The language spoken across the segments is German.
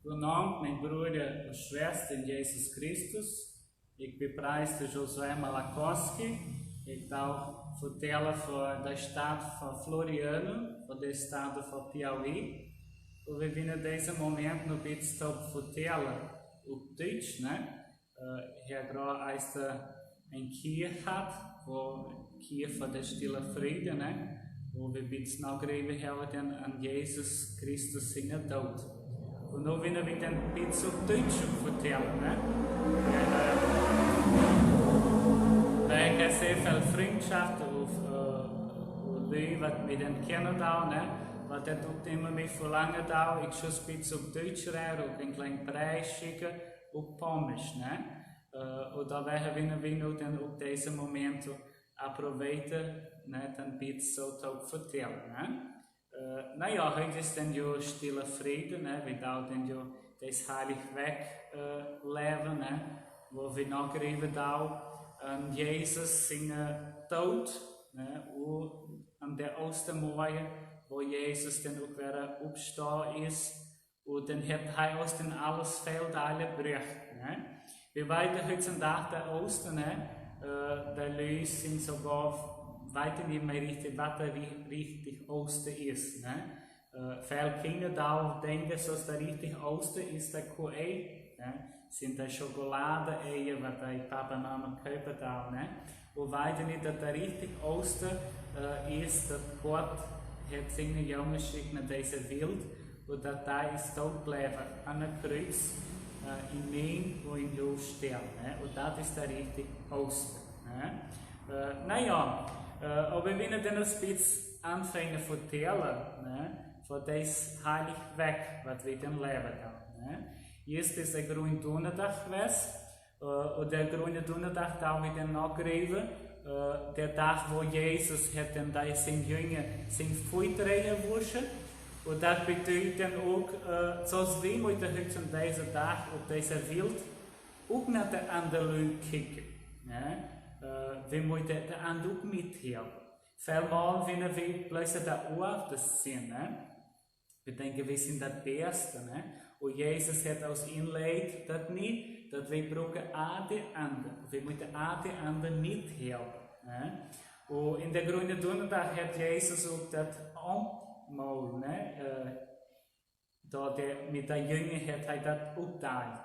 Guten Abend, mijn broeder en schwester in Jezus Christus. Ik ben prijs Josué Malakowski. Ik zal vertellen voor de staat van Floriano, voor de staat van Piauí. We willen deze moment nog iets vertellen op Duits. Hier graag is een kier gehad, kier voor de stille vrede. Waar we iets nog even hebben aan Jezus Christus zijn dood. En nu willen we dan iets op Duits vertellen. We hebben zeer veel vriendschaft of leuk wat we dan kennen dan. Wat dat ook immer meer verlangen dan. Ik zou iets op Duits rijden, ook een klein prijs schikken op Pomers. En dan willen we nu dan op deze momenten aproveitar, dan iets zo te vertellen. Nou ja, heute ist dann ja stille Friede, wir da dann ja das heilige Weg leben, wo wir noch eben da Jesus seine Tod, und an der Ostermorgen, wo Jesus dann auch wieder aufstehen ist, und dann hat er aus den alles Feldteile gebracht. Wir weiter heutzutage der Ostern, der Leute sind sogar weiter nicht mehr richtig, was der richtig Oster ist. Viele Kinder da denken, dass der richtig Oster ist, der Kuh-Ei, sind der Schokolade-Eier, was der Papa und Mama kaufen da. Und weiter nicht, dass der richtig Oster ist, dass Gott hat seine Jungen geschickt nach dieser Welt und dass er ist tot bleiben an der Kreuz, in mir und in dir sterben. Und das ist der richtige Oster. Naja, aber wenn wir dann ein bisschen anfangen zu vertellen, von diesem heiligen Weg, was wir dann leben haben. Jetzt ist der grüne Donnerstag gewesen, und der grüne Donnerstag da wir dann nachgreifen, der Tag, wo Jesus hat dann da seinen Jünger sein Fußträger wuschen. Und das bedeutet dann auch, dass wir heute an diesem Tag, auf dieser Welt, auch nach den anderen kicken. Wir müssen den anderen auch mithelfen. Vielmal, wenn wir plötzlich da auch das sehen, wir denken, wir sind das Beste. Und Jesus hat uns inlegt, das nicht, dass wir brauchen auch die anderen. Wir müssen auch die anderen mithelfen. Und in der grünen Donnerstag hat Jesus auch das Abendmahl, da mit den Jüngern hat er das geteilt.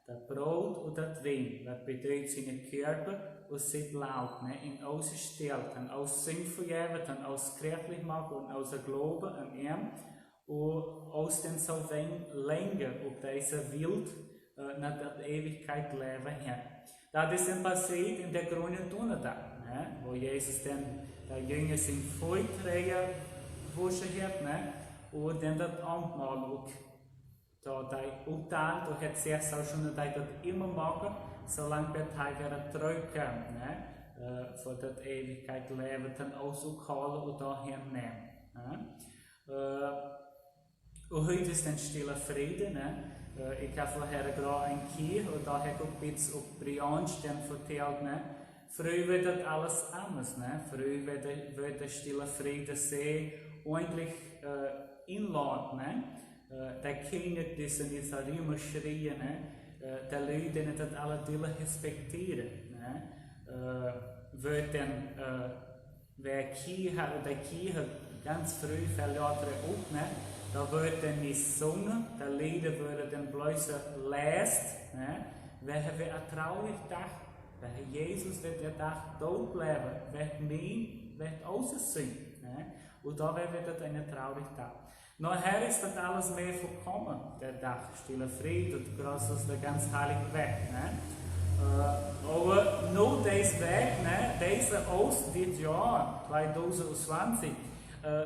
Das Brot und das Wein, das bedeutet seine Körper und sein Blut, in uns stellt, an uns Sinn vergeben, an uns christlich machen und unser Glauben an ihn und uns dann so länger auf dieser Welt nach der Ewigkeit leben hat. Das ist dann passiert in der grünen Donnerstag, wo Jesus dann der Jünger sein Fußträger gewaschen hat, und dann das Abendmahl auch da utteilt, und hat sehr so schon das immer machen, solange der Teil wieder zurückkommt, von der Ewigkeit leben, dann auch so holen und dahin nehmen. Und heute ist ein stiller Friede. Ich habe vorher gerade ein Kier, und da habe ich auch ein bisschen auf Briange erzählt. Früher wird das alles anders. Früher wird der stille Friede sehr ordentlich inladen. Der König, die sind jetzt auch immer schreien, der Leute, die das alle respektieren. Wird dann, wer der Kirche ganz früh verlassen auch, da wird dann nicht gesungen, der Lieder werden dann bloß lesen, wer wir ein trauriger Tag, wer Jesus wird der Tag tot bleiben, wird aussehen. Und da wird das ein trauriger Tag. Nachher ist das alles mehr vorkommen, der Tag, stille Friede und großes, der ganz heilige Weg. Aber nur dieser Weg, dieser Ost, dieses Jahr 2020,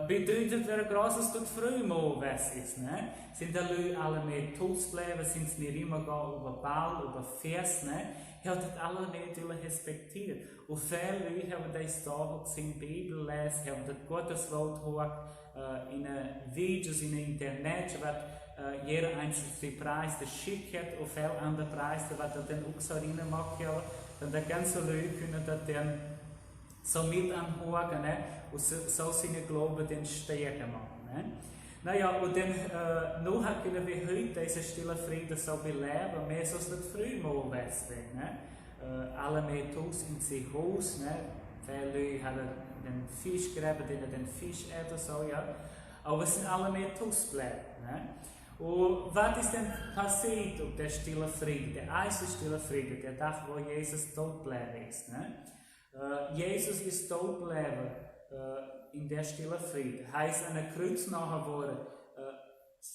bedeutet, wer großes tut früh mal was ist. Sind die Leute alle mehr tot bleiben, sind sie nicht immer über Ball, über Vers, hat das alle natürlich respektiert. Und viele Leute haben das da auch in der Bibel lesen, haben das Gottes Wort gehört, in Vídeos, in Internet, was jeder einzelne Preis schickt hat, und viele andere Preise, was er dann auch so reinmacht. Dann die ganzen Leute können das dann so mit anhören, und so seine Glauben dann stärker machen. Naja, und dann noch können wir heute diesen stillen Frieden so beleben, mehr so das früher wär's, ne? Alle mehr Tus in sich Haus, ne? Viele haben den Fisch gegeben, denen den Fisch essen, so, ja. Aber es sind alle mehr Tus geblieben, ne? Und was ist denn passiert auf der stille Frieden, der erste stille Frieden, der Tag, wo Jesus tot geblieben ist, ne? Jesus ist tot geblieben in der stille Frieden. Heißt, an der Kreuz nachher wurde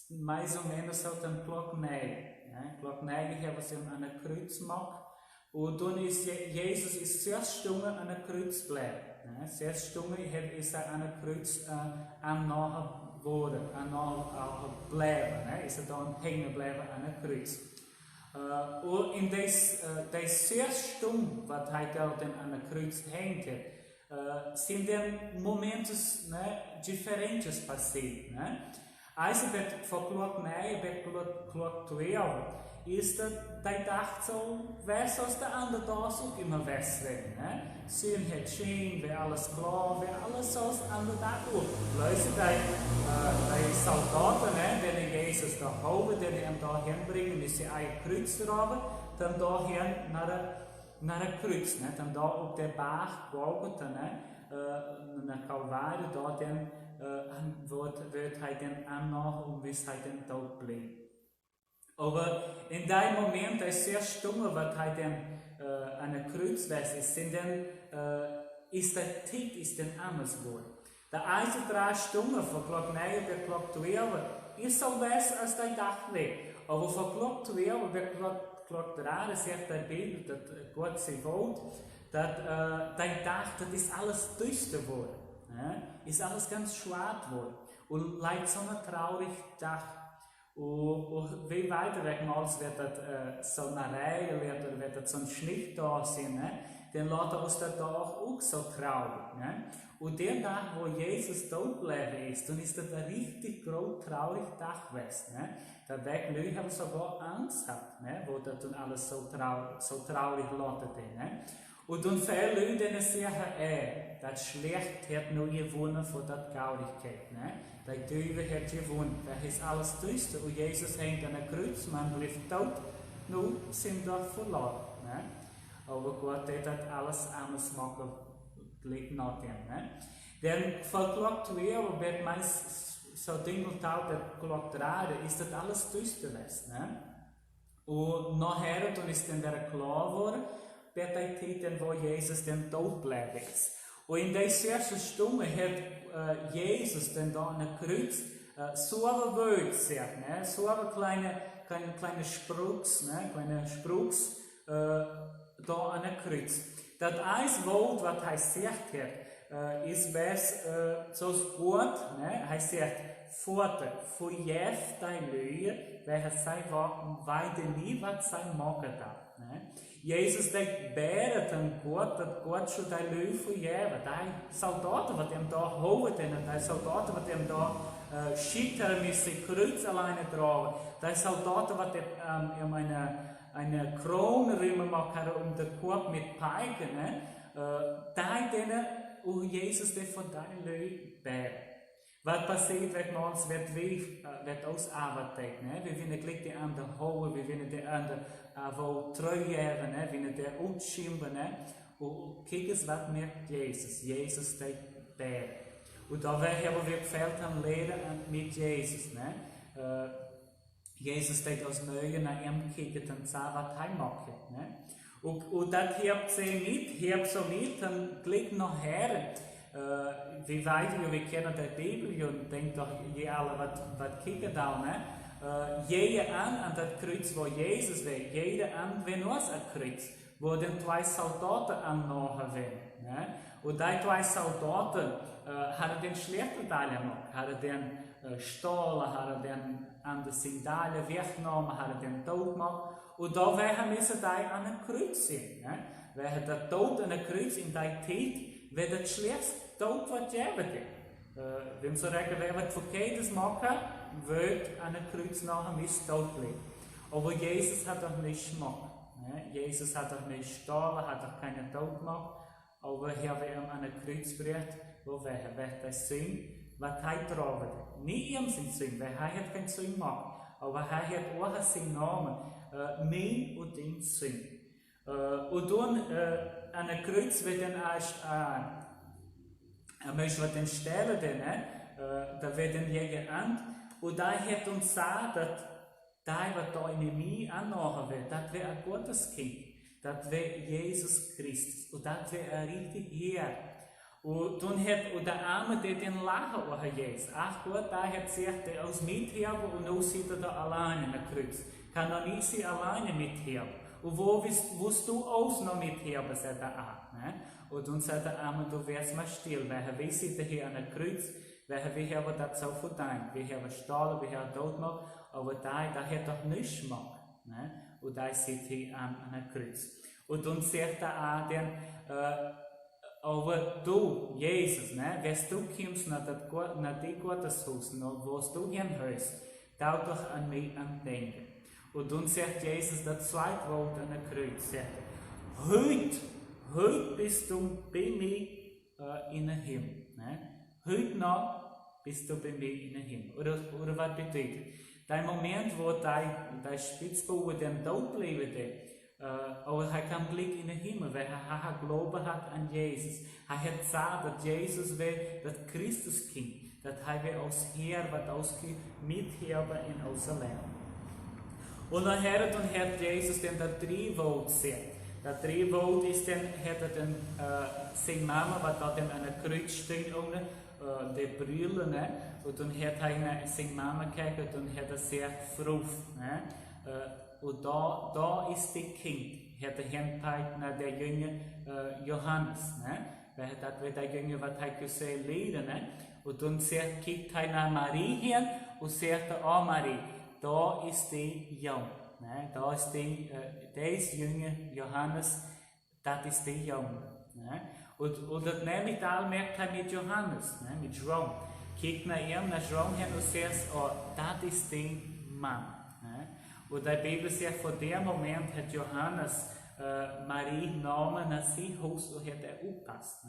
mais ou menos so den Glock 9. Ne? Glock 9 haben sie an der Kreuz gemacht. Und dann ist Jesus ist zuerst Stunde an der Kreuz geblieben. Ne? Zuerst Stunde ist an der Kreuz an nachher geworden, an nachher bleiben. Ne? Ist dann hängen bleiben an der Kreuz. Und in dieser zuerst Stunde, was heute an der Kreuz hängt, sind dann Momente, ne, diferentes passiert. Ne? Also, von Glock 9 bis Glock 12 ist der Tag so, was aus der anderen Tag auch immer was werden. Ne? Sehen hat schön, wie alles klar, wie alles aus der anderen Tag auch. Leute, die Soldaten, ne, die Jesus da holen, die ihn da hinbringen, müssen sie ein Kreuz haben, dann da hin nach der Kreuz, ne? Dann da auf der Berg Golgatha, ne? Nach Kalvari, da dann wird dann anmachen und bis dann tot bleiben. Aber in dem Moment, der sehr stumme, was dann an der Kreuz ist, ist der Titel ist dann anders geworden. Der erste 3 Stunden von Glock 9 bis Glock 12 ist so besser als der Tag war. Aber von Glock 12 bis Glock 3 sagt der Bibel, dass Gott sie wollte, dass dein Tag, das ist alles düster geworden. Ne? Ist alles ganz schwarz geworden. Und leider so ein trauriger Tag. Und wie weiter weg mal wird das so eine Reihe, wird das so ein Schnitt da sein, ne? Dann lässt uns der Tag auch so traurig. Ne? Und der Tag, wo Jesus tot geblieben ist, dann ist das ein richtig trauriger Tag gewesen. Ne? Der Weg, Leute haben sogar Angst gehabt, ne? Wo das dann alles so traurig läutete. Ne? Und dann viele Leute die sagen, das Schlecht hat nur gewonnen von der Traurigkeit. Ne? Der Teufel hat gewonnen, das ist alles düster. Und Jesus hängt an der Kreuz, man bleibt tot, nun sind wir verloren. Ne? Aber Gott hat das alles anders machen, liegt nach dem. Ne? Denn von Glock 12 wird meist so Dinge taut, der Glock 3, ist das alles düster. Ne? Und nachher, dann ist dann wieder klar geworden, wird der Titel, wo Jesus dann tot bleibt. Und in dieser ersten Stunde hat Jesus dann da an der Kreuz so ein Wort gesagt, ne? So ein kleine Spruchs, ne? Da an der Kreuz. Das ein Wort, was er gesagt hat, ist so gut, ne? Er sagt, Vater, verjef dein Lüge, welcher sei weide nie, was sei machen darf. Ne? Jesus denkt, betet an Gott, dass Gott schon dein Lüge verjährt. Die Soldaten, die ihm da holen, die Soldaten, die ihm da schicken, müssen Kreuz alleine tragen. Die Soldaten, die ihm eine Krone rühmen machen um den Kopf mit Peiken, ne? Und Jesus der von deinem Leben beten. Was passiert, wenn man uns wird ausarbeitet, ne? Wir wollen gleich die anderen holen, wir wollen die anderen treu werden, ne? Wir wollen die umschimpfen, ne? Und kiek eens was merkt Jesus. Jesus steht beten. Und da haben wir gefällt am Leben mit Jesus, ne? Jesus steht aus Neuem nach ihm kicken und sagt, was er macht. Ne? Und das habt ihr nicht, so mit, dann klickt nachher, wie weit wir kennen die Bibel und denkt doch, je alle, was kicken da, ne? Jeder an das Kreuz, wo Jesus war, jeder an, wenn uns ein Kreuz, wo dann 2 Soldaten an nachher waren. Ne? Und die 2 Soldaten haben den schlechten Teil gemacht, haben den Stohlen, haben den an die Sandalen weggenommen, haben den Tod gemacht. Und da müssen die an ein Kreuz sein. Ne? Wenn der Tod an ein Kreuz in der Zeit, wird das schlechteste Tod, was geben kann. Wenn so sagen, wer was Verkehrtes machen, wird an ein Kreuz nachher mit Tod leben. Aber Jesus hat das nicht gemacht. Ne? Jesus hat das nicht gestohlen, hat auch keinen Tod gemacht. Aber hier wir ihm an ein Kreuz gebracht, wo wird das Sinn? wat hij trove. Niet hem zijn zin, weil hij het geen zin maakt. Aber hij het ook zijn namen, mijn en den zin. En dan aan de kruis wird dan als möchte wat den stellen, da wird dann jeder an. Und da hat uns gesagt, dass da was da in mir anmachen wird, das wäre ein Gotteskind, das wäre Jesus Christus. Und das wäre ein richtig Herr. Und dann hat der Arme, der den lachen auch Jesus. Ach Gott, da hat sich der aus mithelfen und nun sieht da alleine in der Kreuz. Kann er nicht sie alleine mithelfen. Und wo willst du auch noch mithelfen, sagt der Arme. Und dann sagt der Arme, du wärst mal still, weil wir sitzen hier an der Kreuz, weil wir haben das so verdient. Wir haben Stahlen, wir haben Tod gemacht, aber da hat doch nichts gemacht. Und da sitzt hier an der Kreuz. Und dann sagt der Arme, aber du, Jesus, wenn du kommst nach dem Gotteshaus, wo du hinhörst, da doch an mich andenken. Und dann sagt Jesus das zweite Wort an der Kreuz, sagt heute bist du bei mir in den Himmel. Heute noch bist du bei mir in den Himmel. Oder was bedeutet? Der Moment, wo dein Spitzbube den Tod bleibt, aber er kann Blick in den Himmel, weil er Glauben hat an Jesus. Er hat gesagt, dass Jesus wäre das Christuskind, dass er wäre aus Herr, was aus Mitherber in unser Leben. Und dann hat Jesus dann das Drehwort gesagt. Das Drehwort ist dann, hat er dann seine Mama, was da dann an der Kreuz steht, ohne die Brille, und dann hat er seine Mama gekriegt und hat er sehr froh. Und da ist das Kind, hat er hingezeigt nach der Jünger Johannes. Weil das wird der Jünger, was er gesehen hat. Und dann guckt er nach Marie hin und sagt, oh Marie, da ist die Jung. Da ist der ist Jünger Johannes, das ist der Jung. Und das nehme ich da merkt er mit Johannes, mit Jerome. Guckt nach ihm, nach Jerome hin und sagt, oh, das ist der Mann. Und die Bibel sagt, von dem Moment hat Johannes Marie genommen nach sich Haus und hat er aufgepasst.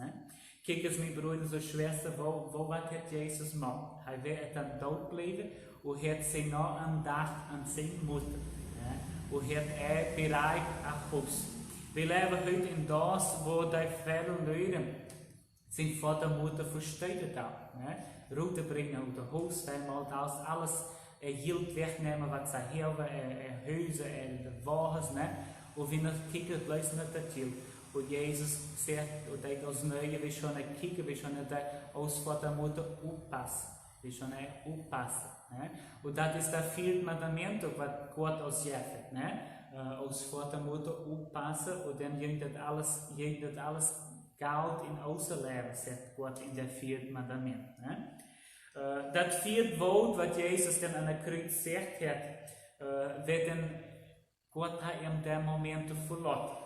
Kijk eens, mijn broeders en Schwestern, wat hat Jesus gemacht? Er wird dann tot bleiben und hat sich noch andacht an seine Mutter. Und hat er bereit ein Haus. Wir leben heute in das, wo die vielen Leute sind vor der Mutter versteht haben. Route bringen aus dem Haus, einmal das alles hielt wegnehmen, was sie haben, Häuser, Wagen, und wenn wir kicken, bleibt nicht das Ziel. Und Jesus sagt, und das als Neue, wir schon kicken, wir schon aus vor der Mutter aufpassen. Wir schon aufpassen. Und das ist das vierte Mandament, was Gott uns sagt. Aus vor der Mutter aufpassen, und dann geht das alles Geld in unser Leben, sagt Gott in der vierten Mandament. Das vierte Wort, was Jesus dann an der Kreuz gesagt hat, wird dann Gott hat in dem Moment verlassen.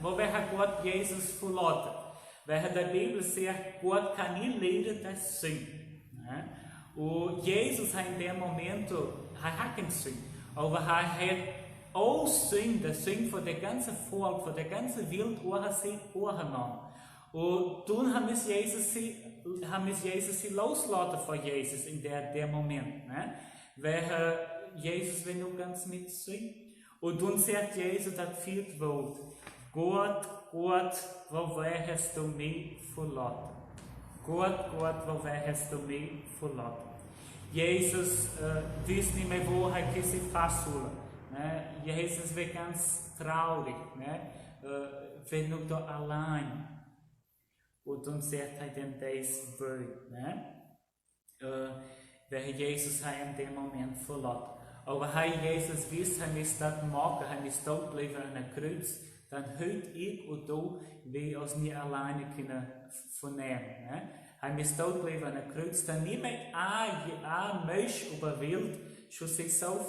Wo hat Gott Jesus verlassen? Weil die Bibel sagt, Gott kann nie leiden, das Sinn. Und Jesus hat in dem Moment, er hat keinen Sinn, aber er hat auch Sinn, das Sinn für das ganze Volk, für das ganze Welt, sich angenommen. Und dann haben wir Jesus loslassen von Jesus in dem Moment. Weil Jesus will nur ganz mit Sinn. Und dann sagt Jesus das vierte Wort, Gott, Gott, woher hast du mich verlassen? Gott, Gott, woher hast du mich verlassen? Jesus weiß nicht mehr, wo er sich festholen. Jesus wird ganz traurig, wenn du da allein. Und dann sagt er dann das Wort, weil Jesus hat in dem Moment verlassen. Aber Jesus weiß, er muss das machen, er muss dort bleiben an der Kreuz, dann heute ich und du, wir uns nicht alleine können vernehmen. Er muss dort bleiben an der Kreuz, dann niemand ein Mensch über die Welt schon sich so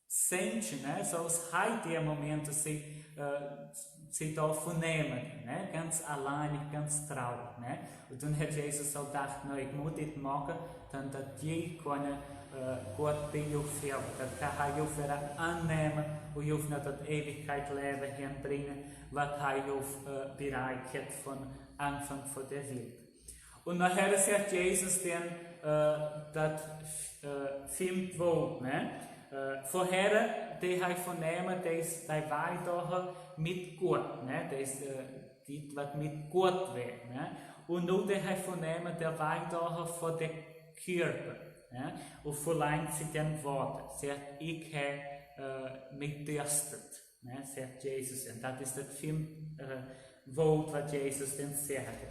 senchen, so als heute im Moment, dass sie da vernehmen, ganz alleine, ganz traurig. Und dann hat Jesus auch gedacht, ich muss das machen, dann dass die können Gott bei jou helfen, dass er jou wieder annehmen und jou nach der Ewigkeit Leben hinbringen, was er jou bereit hat von Anfang der Welt. Und nachher sagt Jesus dann, das filmt wo, ne? Vorher, die haben vernehmen, dass die weiter mit Gott, ne? Das dit was mit Gott wird, ne? Und nun die haben vernehmen, der weiter von der Kirche, ne? Und verlangt sie dann Worte, sagt, ich habe mich dürstet, ne? Sagt Jesus, und das ist das Film, Wort, was Jesus dann sagt.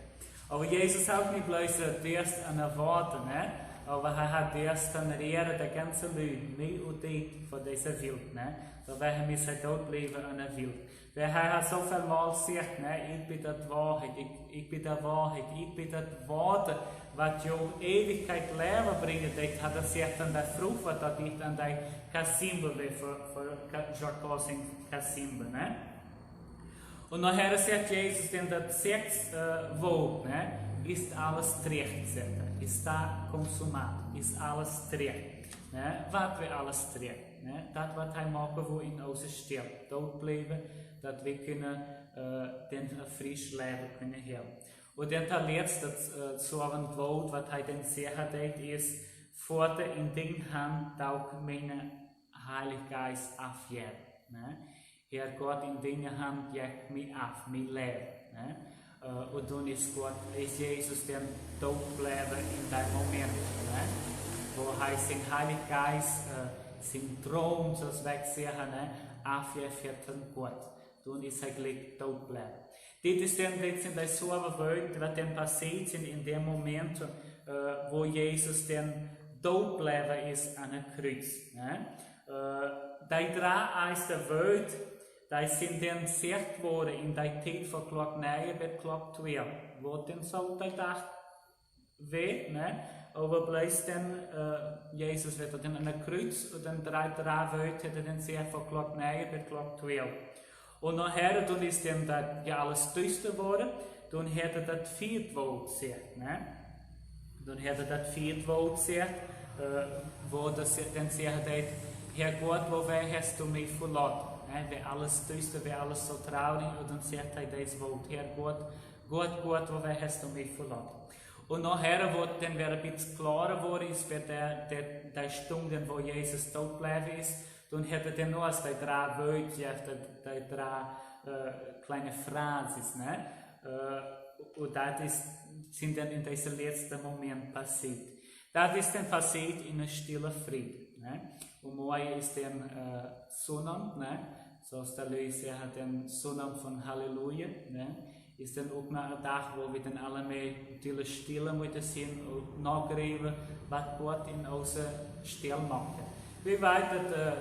Aber Jesus hat nicht bloß Durst an den Worten, ne? Aber er hat Durst an Reden der ganzen Leute, mich und dich von dieser Welt. Ne? Da werden wir halt dort bleiben an der Welt. Weil er hat so viel Mal gesagt, ne? Ich bin die Wahrheit, ich bin die Wahrheit, ich bin das Wort, was ja Ewigkeit Leben bringt. Das hat er gesagt an der Frucht, was das nicht an der Kassimbe, für Jacques Kassimbe. Ne? Und nachher sagt Jesus dann das 6 Wort, ne? Ist alles terecht, sagt er. Está consumado, ist alles terecht. Ne? Was wir alles terecht? Ne? Das, was er machen, wo in uns steht. Dort bleiben, dass wir können, den frisch Leben können haben. Und dann der letzte, so ein Wort, was er dann sagt, ist, Vater, in den Hand auch meine Heilige Geist aufgeben. Ne? Herr Gott, in deiner Hand jagt mich auf, mein Leben. Ne? Und dann ist Jesus dann dort bleiben in diesem Moment. Ne? Wo er seinen Heiligen Geist, seinen Thron, so es wegsehen, ne? Aufgeben von Gott. Dann ist er gleich dort bleiben. Das ist dann jetzt in der selben Welt, was dann passiert in dem Moment, wo Jesus dann dort bleiben ist an einem Kreuz. Ne? Die drei aus der Welt, die sind dann gesagt worden in der Zeit von Glock 9 bis Glock 12. Wo dann so die Tag weg, ne? Aber bloß dann, Jesus wird dann an der Kreuz und dann drei Welt hat er dann gesagt von Glock 9 bis Glock 12. Und nachher, dann ist dann das ja alles düster geworden, dann hat er das 4. Wort gesagt, ne? Dann hat er das 4. Wort gesagt, wo das dann sagt, Herr Gott, woher hast du mich verlassen? Wenn alles düster, wenn alles so traurig, und dann sagt er das Wort, Herr Gott, woher hast du mich verlassen? Und nachher, wo dann wieder ein bisschen klarer geworden ist, bei der Stunde, wo Jesus tot geblieben ist, dann hat er dann noch die 3 Wörter, die 3 kleine Phrasen, ne? Und das sind dann in diesem letzten Moment passiert. Das ist dann passiert in einem stillen Frieden. Ne? Und morgen ist dann Sonntag, ne? So ist der Löser hat den Sonntag von Halleluja. Ne? Ist dann auch noch ein Tag, wo wir dann alle mehr natürlich still müssen sein und nachgreifen, was Gott in unserer Stille macht. Wie weit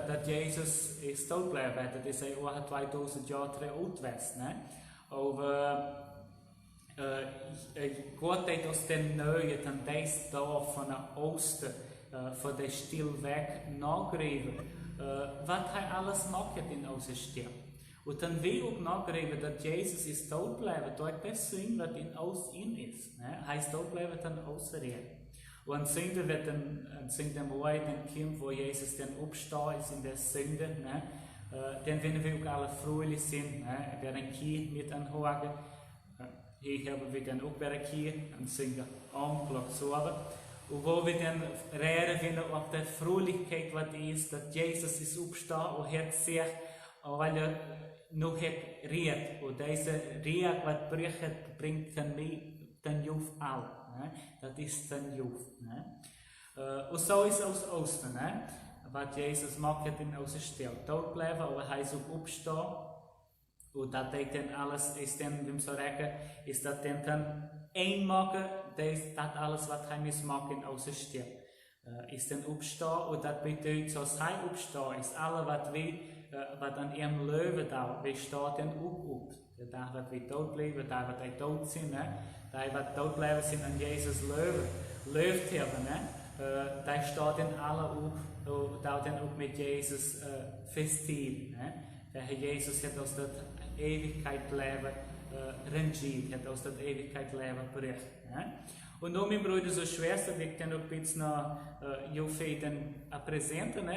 dass Jesus ist tot bleibt, das ist ja auch 2000 Jahre alt gewesen. Ne? Aber Gott hat aus dem Neuen, dann das da von der Osten, von der Still weg nachgreifen. Was er alles macht in unserer Stille. Und dann will auch nachgreifen, dass Jesus ist tot bleiben, durch das Sinn, was in uns ist. Ne? Heißt tot bleiben, dann ausreden. Und Sünde wird dann, Sünde morgen, dann kommt, wo Jesus dann aufsteht, ist in der Sünde. Ne? Dann werden wir auch alle fröhlich sind, ne? Wir werden hier mit anhören. Hier haben wir dann auch wieder hier, und singen Glock sorgen. Und wo wir dann reden, wenn auf der Fröhlichkeit, was ist, dass Jesus ist aufstehen und hat sich, weil er noch hat redet. Und diese Rede, was bricht, bringt dann mit den Juf auch. Ne? Das ist dann Juf. Ne? Und so ist es aus Ostern, ne? Was Jesus macht in unserer Stille. Dort bleiben, aber er ist auch aufstehen. Und das dann alles ist dann, wie so sagen, ist das dann einmachen, das alles, was er machen in unserer Stille. Ist dann aufstehen und das bedeutet, so sei aufstehen, ist alles, was wir, was an ihrem Leben da, wir stehen dann auf. Der Tag, was wir tot bleiben, der, was wir tot sind, ne? Der, was tot bleiben, sind an Jesus Löwen haben, ne? Da steht dann alle auf und da dann auch mit Jesus festieren, ne? Der Herr Jesus hat aus der Ewigkeit Leben rangiert, hat aus der Ewigkeit Leben berichtet. Ne? Und nun, meine Brüder und Schwestern, wir können noch ein bisschen präsentieren, ne?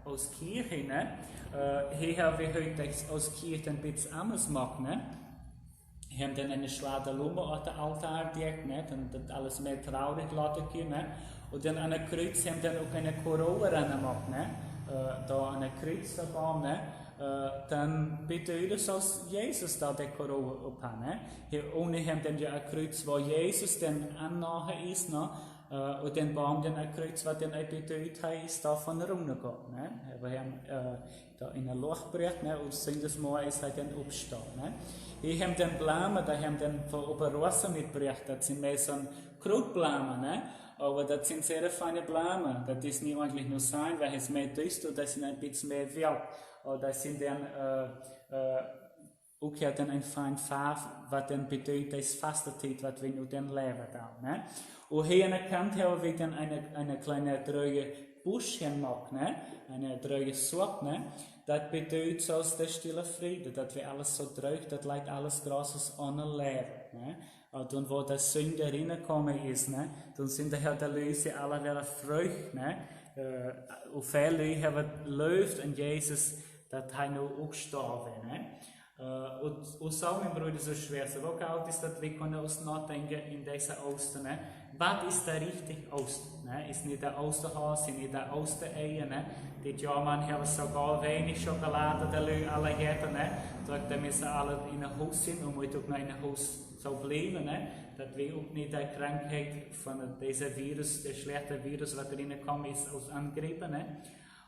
Aus Kirche. Ne? Hier haben wir heute aus Kirche ein bisschen anders gemacht. Ne? hebben dan eine schwarze Lumpe auf der Altar direkt, ne? Dann das alles mehr traurig lassen können, ne? Und dann an der Kreuz haben dann auch eine Korona reingemacht, ne? Da an der Kreuz dabei, ne? Dann bedeutet es, dass Jesus da der Korona abhat, ne? Hier ohne haben dann ja ein Kreuz, wo Jesus dann annahe ist, ne? Und den Baum, den ein Kreuz, was dann bedeutet ist, da von runtergeht, ne? Wir haben da in ein Loch gebracht, ne? Und das Mal ist halt dann aufgestanden, ne? Hier haben dann Blumen, da haben dann von Oberwasser mitgebracht, das sind mehr so Krautblumen, ne? Aber das sind sehr feine Blumen, das ist nicht eigentlich nur sein, weil es mehr düst und das sind ein bisschen mehr wild. Und das sind dann auch ja dann ein fein Farbe, was dann bedeutet, das Fastenzeit, was wir nur dann leben da, ne? Und hier an der Kant haben wir dann eine kleine dröge Buschchen gemacht, ne? Eine dröge Sorte, ne? Das bedeutet so aus der stille Friede, dass wir alles so drögt, das leid alles Großes ohne Leben, ne? Und dann, wo das Sünde reingekommen ist, ne? Dann sind die Leute alle wieder fröch, ne? Und viele Leute haben geläuft und Jesus, dass er noch gestorben, ne? Und so, mein Bruder, so schwer, so wo kalt ist das, wir können uns nachdenken in dieser Ostern, ne? Was ist der richtige Ostern? Ne? Ist nicht der Osterhase, nicht der Ostereier, ne? Dit Jahr man haben sogar wenig Schokolade, die Leute alle hätten, ne? Da müssen alle in ein Haus sind und müssen auch noch in ein Haus so bleiben, ne? Dass wir auch nicht die Krankheit von diesem Virus, der schlechte Virus, was reinkommt, ist, aus angreifen, ne?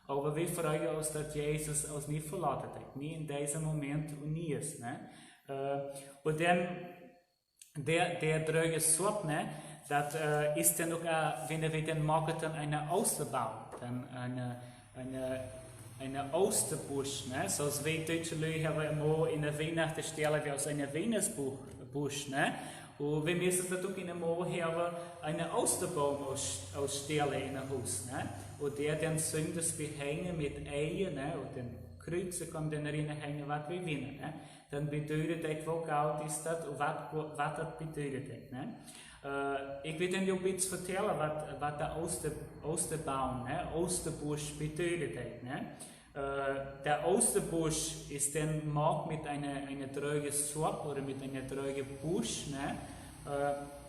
Aber wir freuen uns, dass Jesus uns nicht verlassen hat. Nie in diesem Moment und nie. Ne? Und dann der dröge Sort, ne? Das ist dann auch, wenn wir dann morgen dann eine Osterbaum, dann eine Osterbusch, ne? So als wir deutsche Leute haben immer in der Weihnachten stellen wir aus einer Venusbusch, ne? Und wir müssen das auch in der Morgen haben, einen Osterbaum ausstellen in einem Haus, ne? Und der dann Sünders behängen mit Eiern, ne? Und dann Kreuze kann dann reinhängen, was wir wollen, ne? Dann bedeutet das, wo Geld ist das und was das bedeutet, ne? Ich will dann ein bisschen erzählen, was der Osterbaum, ne? Osterbusch bedeutet, ne? Der Osterbusch ist dann gemacht mit einer drögen Sorte oder mit einer drögen Busch, ne?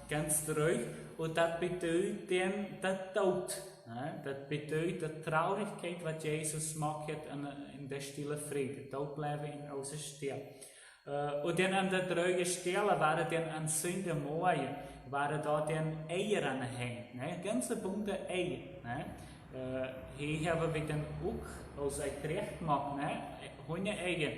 Ganz drög. Und das bedeutet dann der Tod. Ne? Das bedeutet die Traurigkeit, was Jesus macht in der stille Friede. Tod bleiben in unserer Stille. Und dann an der drögen Stelle waren dann an Sonntagmorgen waren da dann Eier anhängen, ne? Ganze bunte Eier. Ne? Hier haben wir dann auch aus ein Gericht gemacht, ne? Hunde-Eier.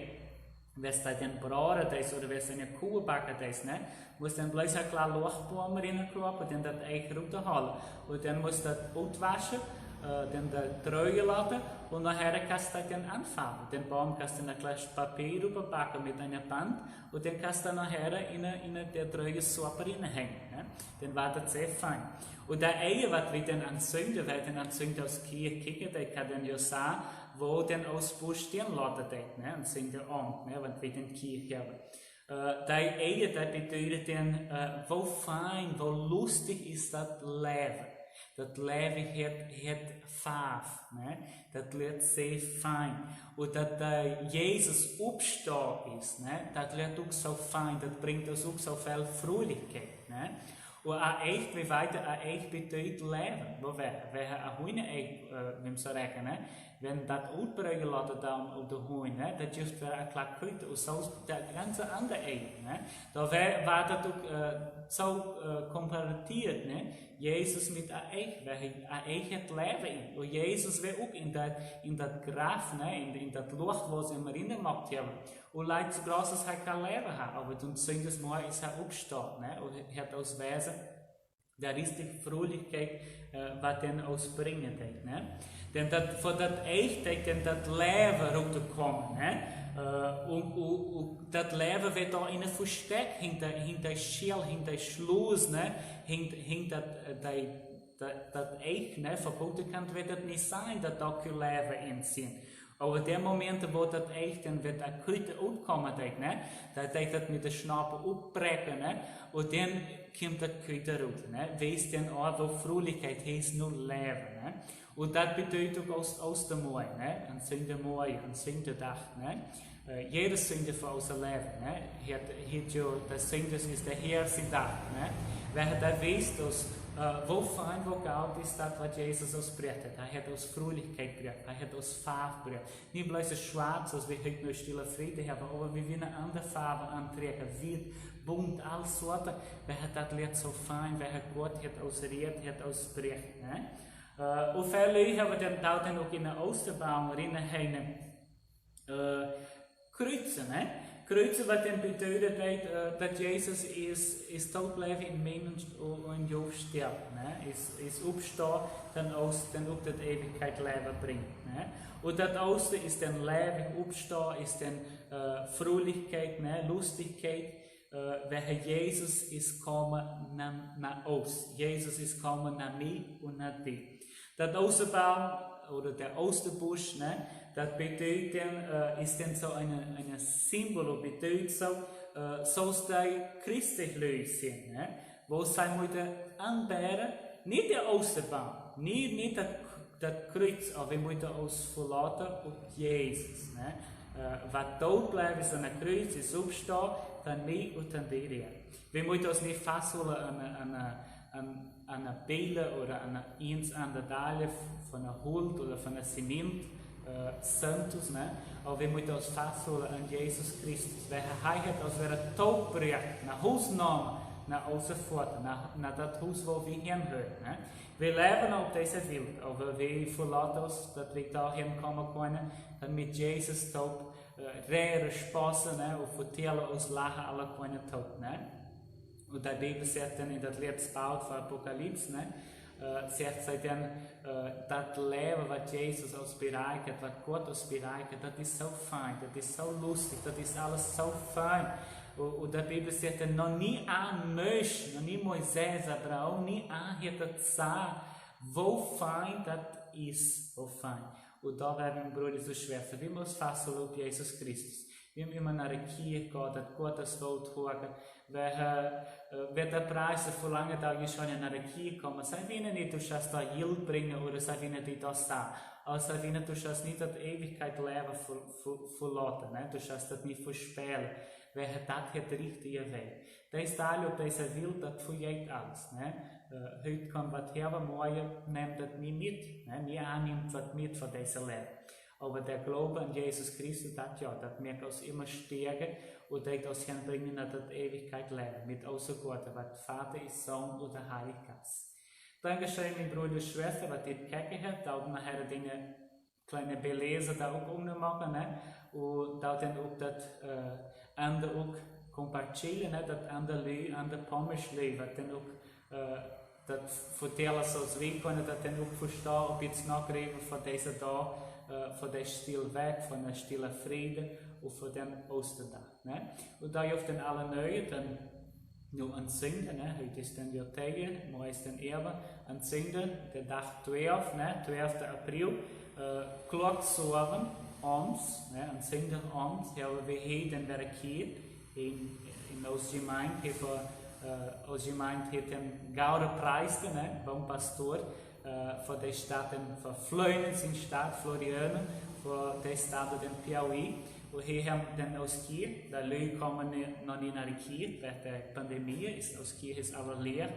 Wenn es dann braten ist oder wenn es eine Kuh backen ist, ne? Muss dann bloß ein kleines Lochbaum reinklappen, dann das Ei runterholen. Und dann muss das auswaschen, dann das treuen lassen und nachher kannst du das dann anfangen. Den Baum kannst du in ein kleines Papier überbacken mit einer Band und dann kannst du nachher in der treuen Suppe reinhängen. Ne? Dann war das sehr fein. Und der Eier, was wir dann anzünden, weil dann anzünden aus Kirche kicken, der kann dann ja sagen, wo dann aus Busch stehen lassen, ne? Anzünden an, ne? Wenn wir dann Kirche haben. Die Eier, das bedeutet dann, wo fein, wo lustig ist das Leben. Das Leben hat Farbe, ne? Das wird sehr fein. Und dass Jesus aufstehen ist, ne? Das wird auch so fein, das bringt uns auch so viel Fröhlichkeit, ne? Und auch echt, wie weiter auch echt bedeutet Leben. Wo wir auch Hunde echt, wie man so rechnen, ne? Wenn das ausbrechen lassen dann auf der Hunde, ne? Das ist ein kleines Küte und so das ganze andere Ei, ne? Da war das auch so komparatiert, ne? Jesus mit einem Ei, weil ein Ei hat Leben. Und Jesus war auch in das Graf, ne? in das Loch, wo sie immer reingemacht haben. Und Leute so groß, dass er kein Leben hat. Aber dann sind das Mal ist er aufgestanden, ne? Und hat aus Wesen der richtige Fröhlichkeit, was dann ausbringen hat, ne? Denn von das Echt, dann das Leben runterkommen, ne? Und das Leben wird da innen versteckt, hinter Schild, hinter Schluss, ne? Hinter das Echt, ne? Verboten kann wird das nicht sein, dass da kein Leben in sind. Aber der Moment, wo das Echt, dann wird eine Küte aufkommen, ne? Da das mit der Schnappe aufbrechen, ne? Und dann kommt das Küte raus, ne? Weiss dann auch, wo Fröhlichkeit heißt, nur Leben, ne? Und das bedeutet auch Ostermorgen, ne? An Sonntagmorgen, an Sonntag, ne? Jede Sünde voor ons leven. De Sünde is de heersigheid. We hebben wist dus, wo fijn, wo goud is dat wat Jezus ons brengt. Hij heeft ons vrolijkheid brengt. Hij heeft ons farbe brengt. Niet blijven schwarz, zoals we heute nog stille vrede hebben, maar we willen andere farben aantrekken. Wit, bunt, alle soorten. We hebben dat leert zo fijn. We hebben God het ons redt, het ons brengt. Hoeveel lui hebben we dan ook in de Osterbaun herinneren. Kreuzen, Kreuzen wat dan betekent dat Jezus is doodbleven in mijn en jouw sterven, is opstaan, dan ook dat eeuwigheid leven brengt. En dat oosten is dan leven, opstaan, is dan vrolijkheid, lustigheid, waar Jezus is komen naar ons. Jezus is komen naar mij en naar die. Dat Osterbaum, oder der Osterbusch, das bedeutet, ist dann so ein Symbol, bedeutet so, zoals die christelijk zijn, wo zij moeten aanberen, niet de Osterbaum, niet dat kruis, aber we moeten ons verlaten op Jezus. Wat dood blijft is aan de kruis, is opstaan, dan mij en dan die. We moeten ons niet vasthouden an einer Beile oder an der Dalle von einer Huld oder von einer Zement, Santos, aber wir müssen uns festhalten an Jesus Christus, weil hat uns wieder taugbrengt, nach Hausnamen, nach unser Vater, nach das Haus, wo wir hinhören. Wir leben auf dieser Welt, aber wir verlassen uns, dass wir dahin kommen können, dann mit Jesus taub, reden, spassen, und vertellen uns lachen alle können taub. Und die Bibel sagt dann in das letzte Bau von Apokalypse, sagt sie dann, das Leben, was Jesus uns bereichert, was Gott uns bereichert, das ist so fein, das ist so lustig, das ist alles so fein. Und die Bibel sagt dann, noch nie ein Mensch, noch nie Moisés, aber auch nie ein hat gesagt, wo fein das ist, wo fein. Und da werden wir, Brüder, so schwer, wir müssen fast so auf Jesus Christus. Wir müssen immer nach der Kirche gehen, dass Gott das Wort hören. Wer der Preis vor lange Tagen schon nach der Kirche kommen, sei wie nicht, du schaust da Yield bringen oder sei wie nicht das da. Aber sei wie nicht, du schaust nicht das Ewigkeit leben verlassen, du schaust das nicht verspielen. Wer das hat der richtige Weg. Das Teil auf dieser Welt, das verjagt alles. Heute kommt was her, aber morgen nimmt das nicht mit. Nie annimmt was mit von dieser Leben. Aber der Glaube an Jesus Christus, das merkt uns immer stärker und das uns hinbringen in die Ewigkeit leben. Mit unser Gott, was Vater ist, Sohn und der Heilige Geist. Dankeschön, mein Bruder und Schwester, was ihr gekeken hat. Da auch nachher die kleine Belese da auch ummachen. Und da dann auch das andere auch compartilhe, das andere Pomerano, was dann auch das vertellen, zoals wir können das dann auch verstehen, ob jetzt nachgreifen von dieser da. Von der stille Weg, von der stille Friede und von dem Ostertag. Und da auf den alle Neue dann nur an Sünden, heute ist dann der Tage, morgen ist dann Erbe, an Sünden, der Tag 12, 12. April, klok sorgen, ons, an Sünden ons, hebben we hier dan weer keer in onze gemeente, onze gemeente heeft een gouden prijs, beim Pastor, von der Stadt von Fleuens in Stadt Floriano, von der Stadt in Piauí. Und hier haben wir dann aus Kiel, da Leute kommen noch nicht nach Kiel, weil der Pandemie ist, aus Kiel ist aber leer,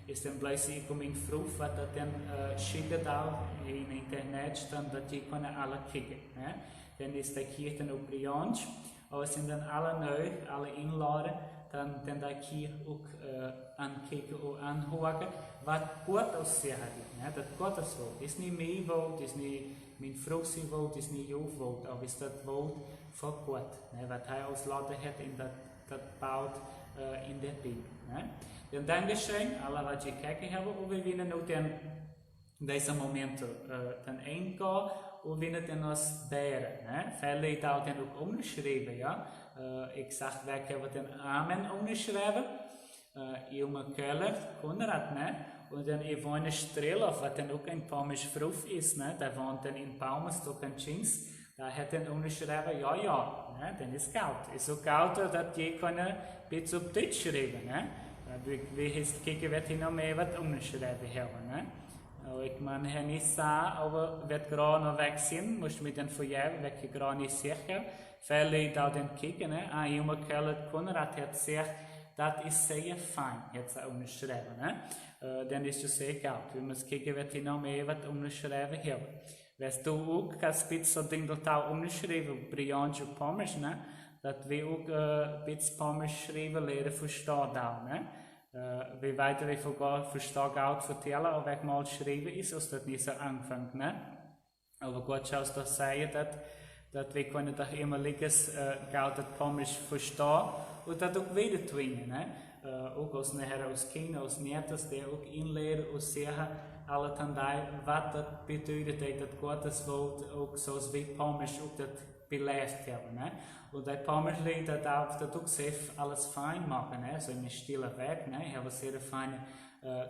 ist dann plötzlich in Früh, was da dann schickt auch in Internet stand, dass die können alle kicken. Dann ist der Kiel dann auch brillant, aber sind dann alle neu, alle inladen. Dan da hier ook aankijken en aanhoren wat God ons zegt. Dat God ons wil. Het is niet mijn woord, het is niet mijn vrouw's woord, het is niet jouw woord, maar het is dat woord van God. Wat hij ons laten heeft in dat bouwt in de Bibel. Dan dankeschön, alle wat je kijken hebben, en we willen nu dan deze momenten dan ingaan, en we willen dan ons beren. Veel leed dan ook onderschrijven, ja. Ik zag dat ik den Amen unterschreiben, Ilma Keller, Konrad, und dann Yvonne Strelov, was dann auch ein Pomisch Fruf ist, der wohnt dann in Palmerstok in Chins, da hat dann unterschreiben, ja, dann ist Geld. Ist so Geld, dass je können bis auf Deutsch schreiben, wie heißt, kicken wird hier noch mehr was unterschreiben haben, Ik man her niet sa, aber wird gerade noch weg sind, musst mit den Feuer weg gerade nicht sicher. Viele da den kicken, ne? Jemand kallt Konrad hat gesagt, das ist sehr fein, jetzt umschreiben, ne? Dann ist es sehr gut. Wir müssen kicken, wird die noch mehr was umschreiben haben. Weißt du auch, dass ein bisschen Ding total umschreiben, brillant und pommes, ne? Dat we ook een beetje pommes schrijven leren verstaan dan. We weten we vooral verstaan goud vertellen, of ik mal schrijven is, als dat niet zo aanvangt. Aber Gott schaust doch sagen, dat we kunnen toch immer liggers goud dat pommes verstaan, und dat ook wieder tun. Ook als nachher als Kinder, als Netes, die ook inleren, als zeggen, alle tandai, wat dat betekent, dat Gottes woord ook zoals we pommes ook dat beleefd hebben. Und ein paar Mal da darf der Duxef alles fein machen, ne? So im stiller Weg, ne? Ich habe sehr feine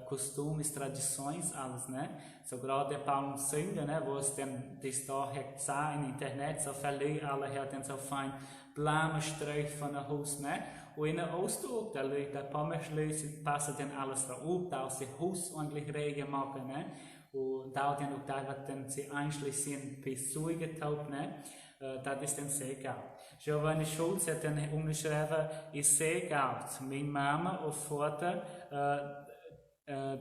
Kostüme, Tradições, alles, ne? So gerade beim Singen, ne? Wo es dann das da hat im Internet, so verliehen alle her dann so fein Blumenstreich von der Haus, ne? Und in der Ausdruck, da liegt der Pommeschlöse, passen dann alles da auf, da aus dem Haus ordentlich Regen machen, ne? Und da dann auch da, was dann sie einschließen, bis zugetaubt, ne? Das ist dann sehr gut. Giovanni Schulz hat dann umgeschrieben, ist sehr gut. Meine Mama und Vater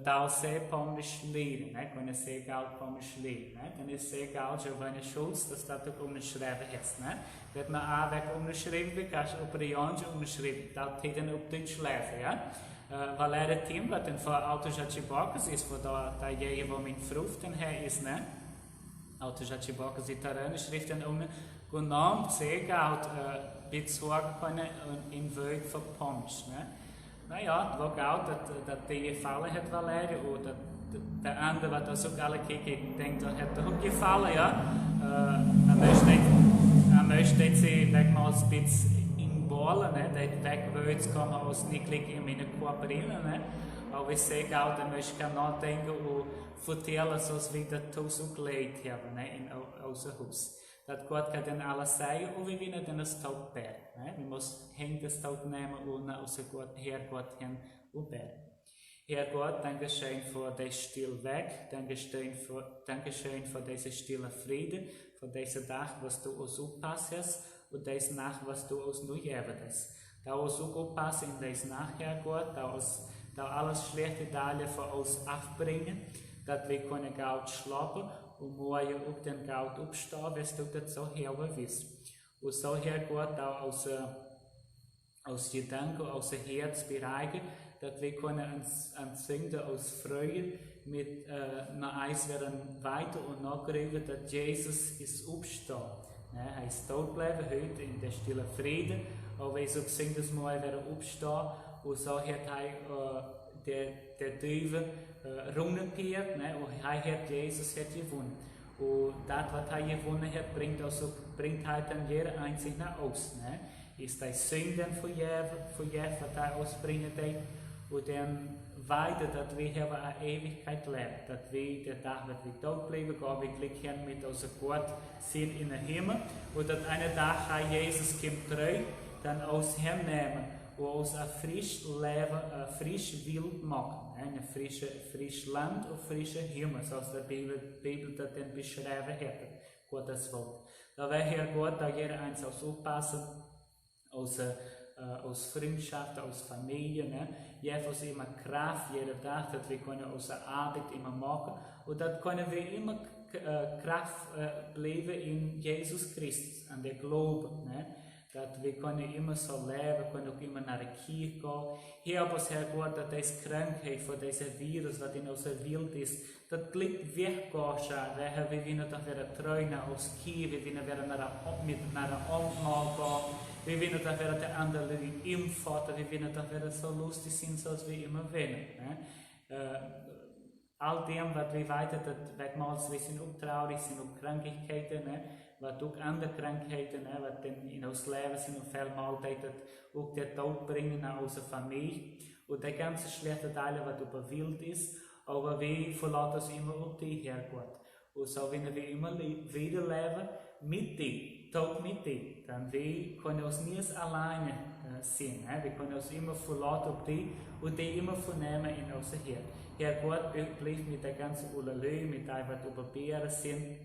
da sehr pommes leren, ne? Können sehr gut pommes leren, ne? Dann ist sehr gut Giovanni Schulz, das auch umgeschrieben ist, ne? Wird man auch weg umgeschrieben, wie kannst du auf Briange umgeschrieben, das hat dann auf Deutsch lesen, ja? Weil Team, was dann für Autojatibocas ist, wo da jeder, wo mein Fruf dann her ist, ne? Autojatibocas Itarane, schrift dann genommen, sehr gut, bezorgen können in Weg von pommes, ne? Naja, het was goed dat die gevallen heeft Valerie, oder der andere, wat dat ook alle kijken, denkt dat het ook gevallen, ja. Dan möchte sie wegmaals een beetje inballen, ne, dat wegwärts kommen aus nicht in meine Kooperieren, ne. Aber ich sehe auch, dass ich kann nachdenken und vertellen, zoals we dat thuis ook geleerd hebben, ne, in unser Haus. Dat Gott kann dann alles sagen und wir wollen dann das Tod beten. Wir müssen hängen das Tod nehmen und aus Herr Gott hin und beten. Herr Gott, danke schön für das still Weg, danke schön für diesen stillen Frieden, für diesen Tag, was du uns aufpasst und diesen Nacht, was du uns neu erbst. Da uns auch aufpassen in diesen Nacht, Herr Gott, da alles schlechte Teile für uns abbringen, dass wir können gut schlafen und morgen auch den Geld aufstehen, wenn du das so herben willst. Und so, Herr Gott, auch aus Gedanken, aus dem Herz bereichen, dass wir können uns singen, aus Freude, mit nach eins werden weiter und nachgreifen, dass Jesus ist aufstehen. Er ist tot bleiben heute in der stillen Frieden, aber wir so singen, dass wir werden aufstehen und so hat der Teufel rumgepiert, ne? Und Jesus hat gewonnen. Und das, was er gewonnen hat, bringt halt dann jeder einzig nach außen. Ne? Ist das Sünden für jeden, was er ausbringen hat. Und dann weiter, dass wir hier eine Ewigkeit leben. Dass wir der Tag, dass wir tot bleiben, gehen wir glücklich mit unserem Gott sind in den Himmel. Und dass einen Tag Jesus kommt zurück, dann aus ihm nehmen. Und uns ein frisches Leben, frisch Wild machen. Ein frisches Land und frischer Himmel, so als die Bibel das dann beschreiben hätte. Gottes Wort. Da wäre Herr Gott, da jeder eins aufpassen, aus Freundschaft, aus Familie, ne? Jedenfalls immer Kraft, jeder Tag, dass wir können unsere Arbeit immer machen. Und das können wir immer Kraft bleiben in Jesus Christus, an der Glaube, ne? Dass wir können immer so leben, können auch immer nach der Kirche gehen. Hilf uns, Herr Gott, dass diese Krankheit von diesem Virus, was in unserer Welt ist, das Glück weggehen, weil wir wollen doch wieder treu nach uns Kirche, wir wollen wieder nach der Abendmahl gehen, wir wollen doch wieder der andere impfen, wir wollen doch wieder so lustig sein, so als wir immer wollen. Ne? All dem, was wir weiter, wegmals, wir sind auch traurig, sind auch Krankheiten, ne? Was auch andere Krankheiten, ne? Was dann in unser Leben sind und viele Mal auch den Tod bringen nach unserer Familie. Und der ganze schlechte Teil, was überwillt ist, aber wir verlassen uns immer auf dich, Herr Gott. Und so wenn wir immer wieder leben mit dir, tot mit dir, dann wir können uns nicht alleine sein. Wir können uns immer verlassen auf dich und die immer vernehmen in unser Herz. Herr Gott, bleib mit der ganzen Ulalö, mit dem, was überbeeren sind,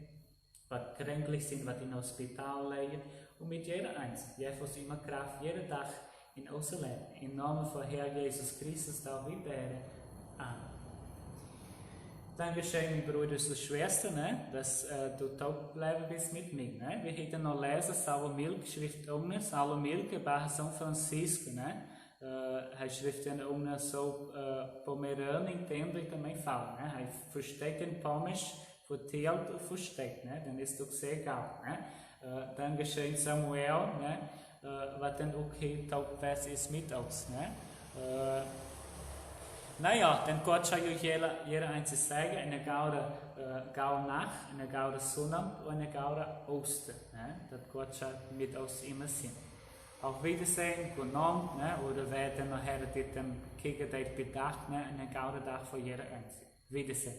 was kränklich sind, was in Hospital liegen und mit jeder Einzelnen. Gib uns immer Kraft, jeden Tag in unser Leben. Im Namen von Herr Jesus Christus, da wir beten. Amen. Dankeschön, meine Brüder und Schwestern, dass du taub bleiben bist mit mir. Wir hätten noch lesen, Sauer Milk, Schrift unten, Sauer Milk, bei São Francisco. Hij schrift in unten so Pomerano, entende também fala. Hij versteht in Pommes, vertelt und versteckt. Dann ist doch sehr geil. Dankeschön, Samuel, was dann auch hier taub ist mit uns. Naja, dann Gott kann euch jeder einzelne sagen, eine gaue Nacht, eine gaue Sonne und eine gaue Oster. Das Gott kann mit uns immer sein. Auf Wiedersehen, guten Abend, oder werden nachher dann kicken, bedacht, eine gaue Tag für jeder einzelne. Wiedersehen.